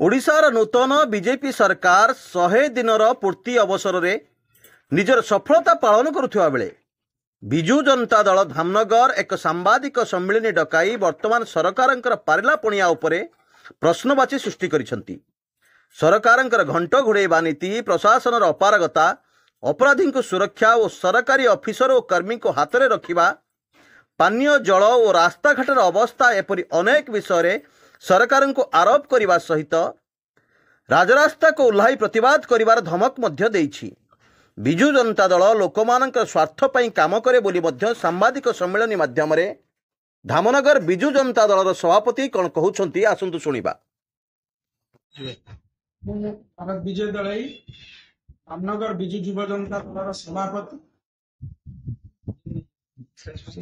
ओडिशार नूतन बीजेपी सरकार 100 दिनर पूर्ति अवसर में निजर सफलता पालन करुवा बेले विजु जनता दल धामनगर एक सांबादिक सम्मिलनी डकाई वर्तमान सरकार पारिला पणिया उपरे प्रश्नवाची सृष्टि करिसेंती। सरकार घंट घोड़ेबा नीति, प्रशासन अपारगता, अपराधी को सुरक्षा और सरकारी ऑफिसर और कर्मी को हाथ में रखा, पानीय जल और रास्ताघाटर अवस्था एपरी अनेक विषय सरकार को आरोप करने सहित राजरास्ता को ओह्लाई प्रतिवाद करिवार धमक मध्य देइछि। विजु जनता दल लोकमानंकर स्वार्थ पई काम करे बोली मध्य सांबादिक सम्मेलन माध्यम धामनगर विजु जनता दलर सभापति कौन कहउछंती आसंतु सुनिबा। विजय दलाई धामनगर विजु युव जनता दलर सभापति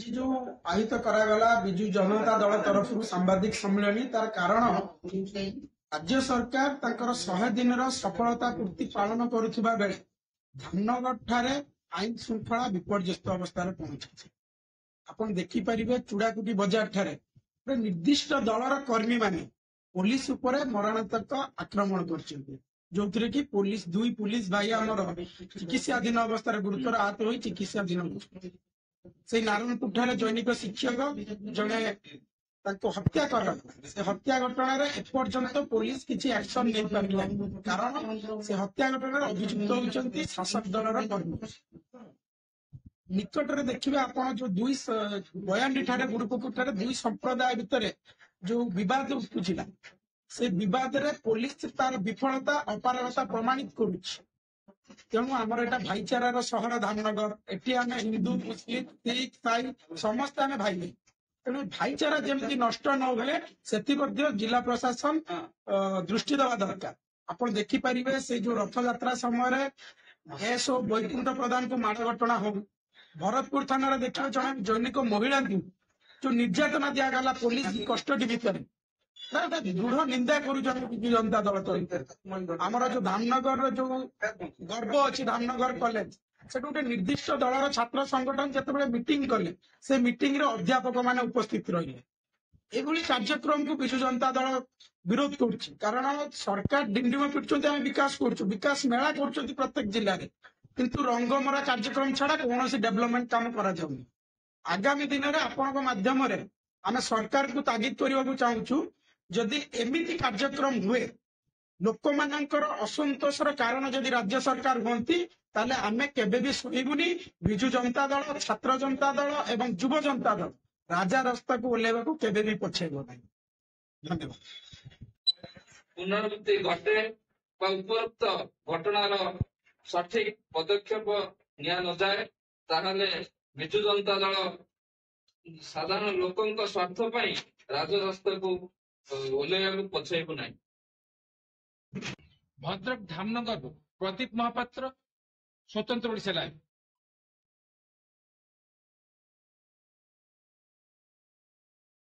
जो आहित करागला विजु जनता दल तरफ सांबादिक सम्मेलन तार कारण राज्य सरकार तांकर 100 दिन सफलता पूर्ति पालन करुवा बेले धामनगर ठारे आईन श्रृंखला विपर्यस्त अवस्था पहुंची। आपण देखिपारे चूड़ाकुटी बजार ठारे निर्दिष्ट दलर कर्मी माने पुलिस उपरे मरणातक आक्रमण कर जो कि दुई पुलिस भाई आमर चिकित्साधीन अवस्था गुरुतर आहत हो चिकित्साधीन से नारायणपुर ठारे दैनिक शिक्षक जड़े हत्या कर हत्या घटना एपर्यंत पुलिस किसी एक्शन नहीं पारा कारण से हत्या घटना अभियुक्त होती शासक दलर कर्मी। निकट में देखिए आप जो दुई बयानी ठारे गुरुपुर ठारे दुई संप्रदाय भितर जो विवाद उठुला से विवाद रे पुलिस तार विफलता अपारगता प्रमाणित करुच्छ। तेणु आमर एटा भाईचारार सहर धामनगर एटी आम हिंदू मुस्लिम सिख साई समस्त आम भाई भाई तेणु भाईचारा जमी नष्ट न हुए से जिला प्रशासन दृष्टि देवा दरकार। आप देखिपारे से जो रथ यात्रा समय गैस और वैकुंठ प्रदान को माड़ घटना हो भरतपुर थाना देखिए जड़े जैनिक महिला जो निर्यातना दिगला पुलिस कस्टडी भितर दृढ़ निंदा कर जनता दल आमर जो धामनगर जो गर्व अच्छी धामनगर कॉलेज से गोटे निर्दिष्ट दलर छात्र संगठन जिते मीटिंग कले से मीटिंग रे अध्यापक माने उपस्थित रहिले एभली कार्यक्रम को विजु जनता दल विरोध करुच्ची कारण सरकार डिंडिम पिटुंट आम विकास करुँ विकास मेला कर प्रत्येक जिले में किंतु रंगमरा कार्यक्रम छाड़ा कौन डेवलपमेंट काम करा आगामी दिन में आपण माध्यम आम सरकार को तागिद करने को चाहूँ जदि एमिति कार्यक्रम हुए लोक मानकर असंतोषर कारण जदि राज्य सरकार होती ताले आमे केबे भी सुनिबुनी विजु जनता दल छात्र जनता दल एवं युव जनता दल राजा रास्ता को ओल्लेवा को केबे भी पछेबो नहीं। धन्यवाद। पुनरावृत्ति घटे उपरोक्त घटनार सठिक पदक्षेप निया न जाए ताहले विजु जनता दल साधारण लोकंक स्वार्थ पई राजरास्ता को ओल्लेवा को पछेबो नहीं। भद्रक धामनगर प्रदीप महापात्र स्वतंत्र ओडिशा लाइव।